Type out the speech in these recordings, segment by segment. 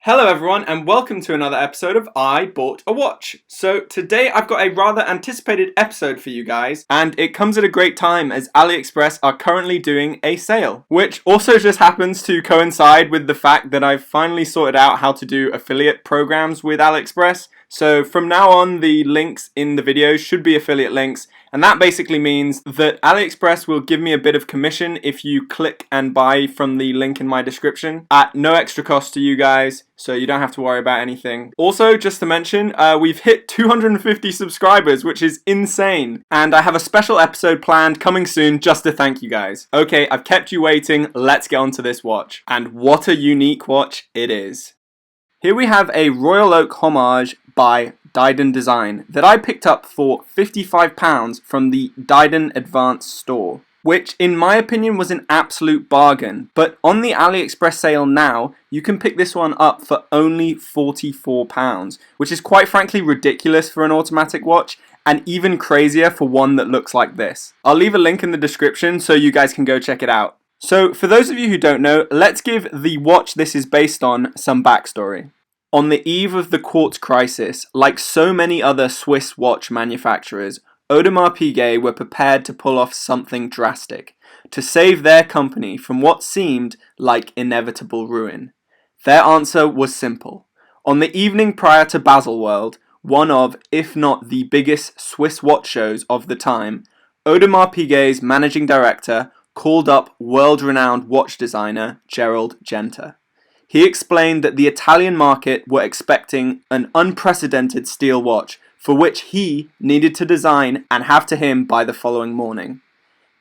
Hello everyone and welcome to another episode of I Bought a Watch. So today I've got a rather anticipated episode for you guys, and it comes at a great time as AliExpress are currently doing a sale, which also just happens to coincide with the fact that I've finally sorted out how to do affiliate programs with AliExpress. So from now on, the links in the video should be affiliate links, and that basically means that AliExpress will give me a bit of commission if you click and buy from the link in my description at no extra cost to you guys, so you don't have to worry about anything. Also, just to mention, we've hit 250 subscribers, which is insane, and I have a special episode planned coming soon just to thank you guys. Okay, I've kept you waiting, let's get on to this watch. And what a unique watch it is. Here we have a Royal Oak Homage by Didun Design that I picked up for £55 from the Didun Advanced store, which in my opinion was an absolute bargain. But on the AliExpress sale now, you can pick this one up for only £44, which is quite frankly ridiculous for an automatic watch, and even crazier for one that looks like this. I'll leave a link in the description so you guys can go check it out. So for those of you who don't know, let's give the watch this is based on some backstory. On the eve of the quartz crisis, like so many other Swiss watch manufacturers, Audemars Piguet were prepared to pull off something drastic, to save their company from what seemed like inevitable ruin. Their answer was simple. On the evening prior to Baselworld, one of, if not the biggest Swiss watch shows of the time, Audemars Piguet's managing director called up world-renowned watch designer Gerald Genta. He explained that the Italian market were expecting an unprecedented steel watch for which he needed to design and have to him by the following morning.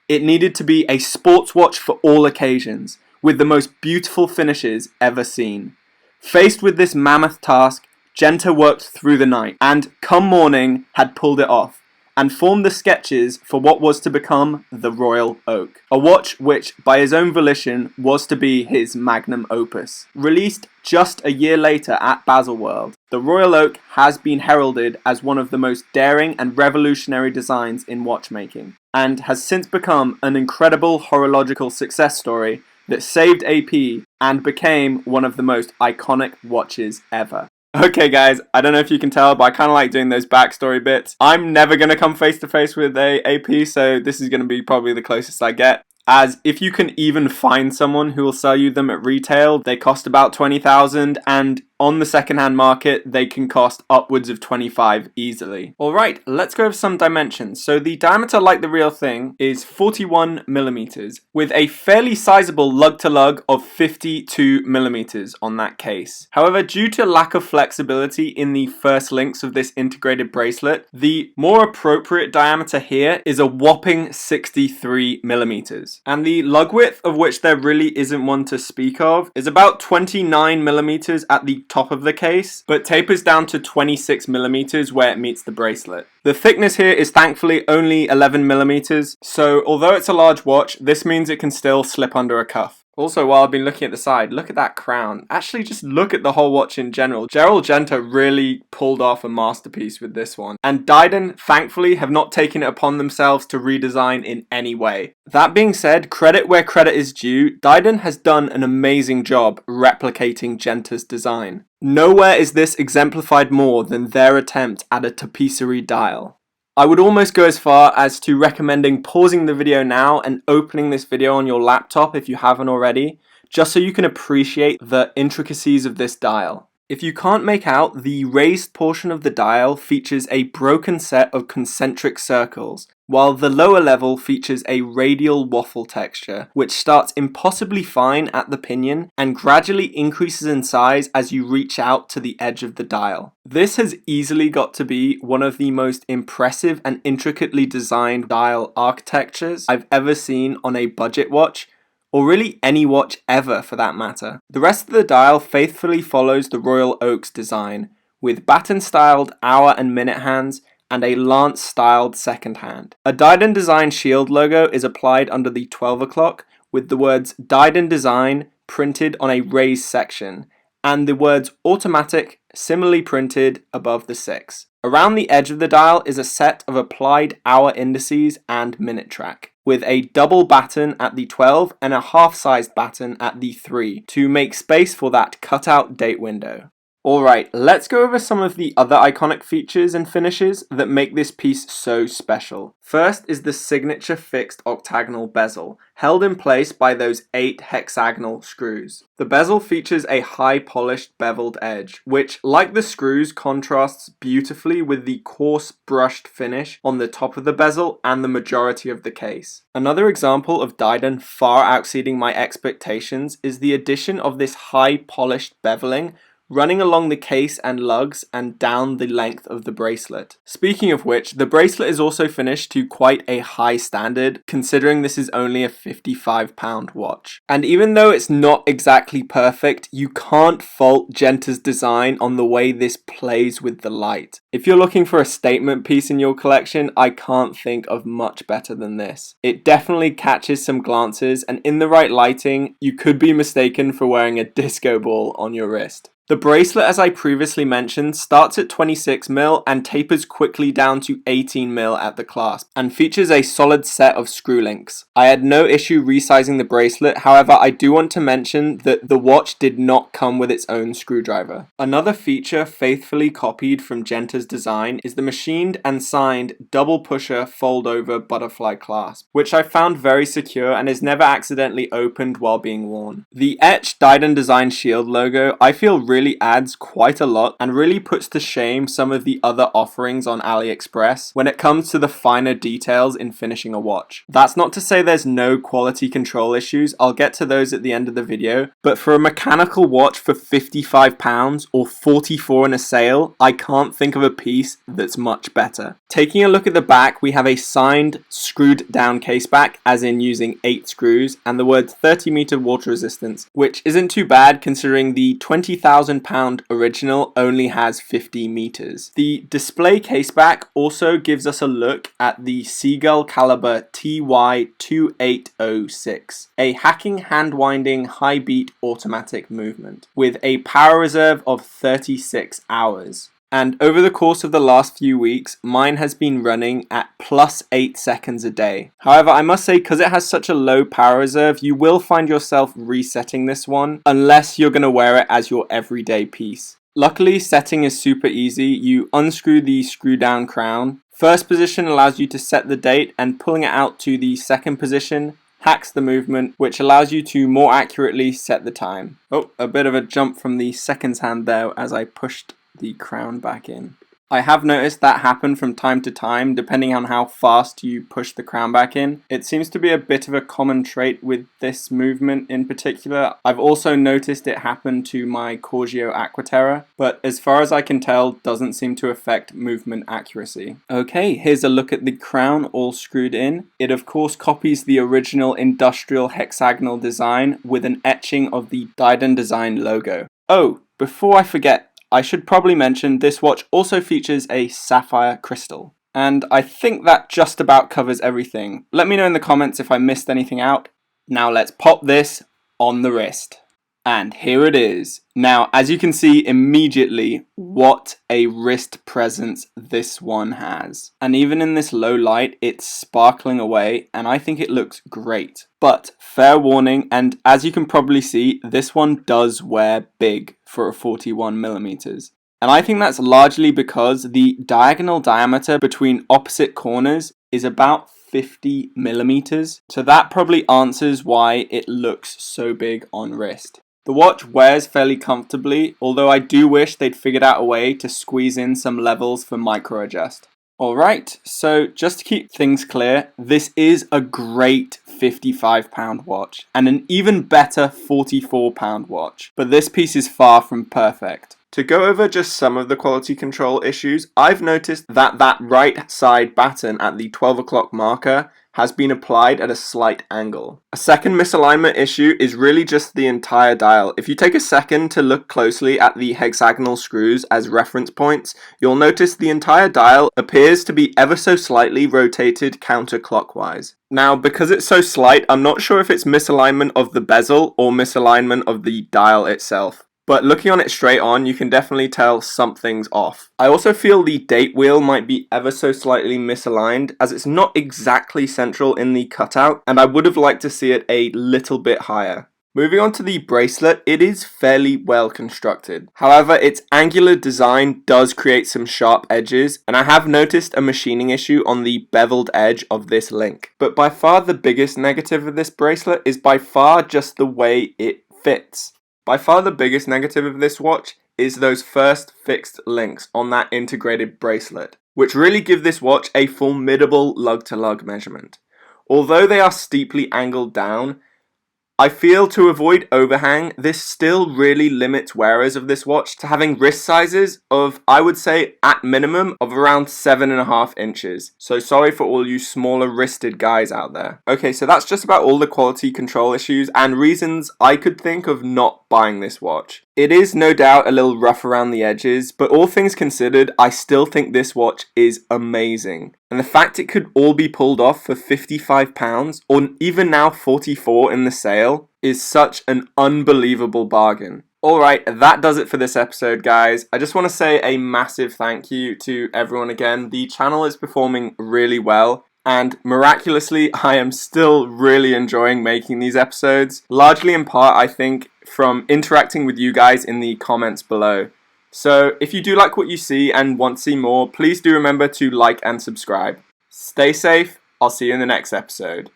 It needed to be a sports watch for all occasions, with the most beautiful finishes ever seen. Faced with this mammoth task, Genta worked through the night and, come morning, had pulled it off, and formed the sketches for what was to become the Royal Oak, a watch which, by his own volition, was to be his magnum opus. Released just a year later at Baselworld, the Royal Oak has been heralded as one of the most daring and revolutionary designs in watchmaking, and has since become an incredible horological success story that saved AP and became one of the most iconic watches ever. Okay guys, I don't know if you can tell, but I kind of like doing those backstory bits. I'm never going to come face to face with a AP, so this is going to be probably the closest I get. As if you can even find someone who will sell you them at retail, they cost about $20,000, and on the secondhand market, they can cost upwards of $25,000 easily. Alright, let's go over some dimensions. So the diameter, like the real thing, is 41mm, with a fairly sizable lug-to-lug of 52mm on that case. However, due to lack of flexibility in the first links of this integrated bracelet, the more appropriate diameter here is a whopping 63mm. And the lug width, of which there really isn't one to speak of, is about 29mm at the top of the case, but tapers down to 26mm where it meets the bracelet. The thickness here is thankfully only 11mm, so although it's a large watch, this means it can still slip under a cuff. Also, while I've been looking at the side, look at that crown. Actually, just look at the whole watch in general. Gerald Genta really pulled off a masterpiece with this one. And Didun, thankfully, have not taken it upon themselves to redesign in any way. That being said, credit where credit is due, Didun has done an amazing job replicating Genta's design. Nowhere is this exemplified more than their attempt at a tapisserie dial. I would almost go as far as to recommending pausing the video now and opening this video on your laptop if you haven't already, just so you can appreciate the intricacies of this dial. If you can't make out, the raised portion of the dial features a broken set of concentric circles, while the lower level features a radial waffle texture, which starts impossibly fine at the pinion and gradually increases in size as you reach out to the edge of the dial. This has easily got to be one of the most impressive and intricately designed dial architectures I've ever seen on a budget watch, or really any watch ever for that matter. The rest of the dial faithfully follows the Royal Oak's design, with baton-styled hour and minute hands and a lance-styled second hand. A Didun Design shield logo is applied under the 12 o'clock, with the words Didun Design printed on a raised section, and the words automatic similarly printed above the 6. Around the edge of the dial is a set of applied hour indices and minute track, with a double batten at the 12 and a half-sized batten at the 3 to make space for that cutout date window. Alright, let's go over some of the other iconic features and finishes that make this piece so special. First is the signature fixed octagonal bezel, held in place by those 8 hexagonal screws. The bezel features a high polished beveled edge, which, like the screws, contrasts beautifully with the coarse brushed finish on the top of the bezel and the majority of the case. Another example of Didun far exceeding my expectations is the addition of this high polished beveling running along the case and lugs and down the length of the bracelet. Speaking of which, the bracelet is also finished to quite a high standard, considering this is only a £55 watch. And even though it's not exactly perfect, you can't fault Genta's design on the way this plays with the light. If you're looking for a statement piece in your collection, I can't think of much better than this. It definitely catches some glances, and in the right lighting, you could be mistaken for wearing a disco ball on your wrist. The bracelet, as I previously mentioned, starts at 26mm and tapers quickly down to 18mm at the clasp, and features a solid set of screw links. I had no issue resizing the bracelet, however I do want to mention that the watch did not come with its own screwdriver. Another feature faithfully copied from Genta's design is the machined and signed double pusher fold over butterfly clasp, which I found very secure and is never accidentally opened while being worn. The etched Didun Design shield logo I feel really adds quite a lot and really puts to shame some of the other offerings on AliExpress when it comes to the finer details in finishing a watch. That's not to say there's no quality control issues, I'll get to those at the end of the video, but for a mechanical watch for £55 or $44 in a sale, I can't think of a piece that's much better. Taking a look at the back, we have a signed screwed down case back, as in using 8 screws, and the words 30-meter water resistance, which isn't too bad considering the 20,000 £1,000 original only has 50 meters. The display caseback also gives us a look at the Seagull Caliber TY2806, a hacking hand-winding high-beat automatic movement with a power reserve of 36 hours. And over the course of the last few weeks, mine has been running at plus 8 seconds a day. However, I must say, because it has such a low power reserve, you will find yourself resetting this one, unless you're going to wear it as your everyday piece. Luckily, setting is super easy. You unscrew the screw down crown. First position allows you to set the date, and pulling it out to the second position hacks the movement, which allows you to more accurately set the time. Oh, a bit of a jump from the seconds hand there as I pushed the crown back in. I have noticed that happen from time to time depending on how fast you push the crown back in. It seems to be a bit of a common trait with this movement in particular. I've also noticed it happen to my Corgio Aquaterra, but as far as I can tell, doesn't seem to affect movement accuracy. Okay, here's a look at the crown all screwed in. It of course copies the original industrial hexagonal design with an etching of the Didun Design logo. Oh, before I forget, I should probably mention this watch also features a sapphire crystal. And I think that just about covers everything. Let me know in the comments if I missed anything out. Now let's pop this on the wrist. And here it is. Now, as you can see immediately, what a wrist presence this one has. And even in this low light, it's sparkling away, and I think it looks great. But fair warning, and as you can probably see, this one does wear big for a 41mm. And I think that's largely because the diagonal diameter between opposite corners is about 50mm. So that probably answers why it looks so big on wrist. The watch wears fairly comfortably, although I do wish they'd figured out a way to squeeze in some levels for micro adjust. Alright, so just to keep things clear, this is a great £55 watch, and an even better £44 watch, but this piece is far from perfect. To go over just some of the quality control issues, I've noticed that right side batten at the 12 o'clock marker has been applied at a slight angle. A second misalignment issue is really just the entire dial. If you take a second to look closely at the hexagonal screws as reference points, you'll notice the entire dial appears to be ever so slightly rotated counterclockwise. Now, because it's so slight, I'm not sure if it's misalignment of the bezel or misalignment of the dial itself. but looking on it straight on, you can definitely tell something's off. I also feel the date wheel might be ever so slightly misaligned, as it's not exactly central in the cutout, and I would have liked to see it a little bit higher. Moving on to the bracelet, it is fairly well constructed. However, its angular design does create some sharp edges, and I have noticed a machining issue on the beveled edge of this link. But by far the biggest negative of this bracelet is by far just the way it fits. By far the biggest negative of this watch is those first fixed links on that integrated bracelet, which really give this watch a formidable lug-to-lug measurement. Although they are steeply angled down, I feel to avoid overhang, this still really limits wearers of this watch to having wrist sizes of, I would say, at minimum, of around 7.5 inches. So sorry for all you smaller wristed guys out there. Okay, so that's just about all the quality control issues and reasons I could think of not buying this watch. It is no doubt a little rough around the edges, but all things considered, I still think this watch is amazing. And the fact it could all be pulled off for £55, or even now $44 in the sale, is such an unbelievable bargain. Alright, that does it for this episode, guys. I just want to say a massive thank you to everyone again. The channel is performing really well, and miraculously, I am still really enjoying making these episodes. Largely in part, I think, from interacting with you guys in the comments below. So if you do like what you see and want to see more, please do remember to like and subscribe. Stay safe. I'll see you in the next episode.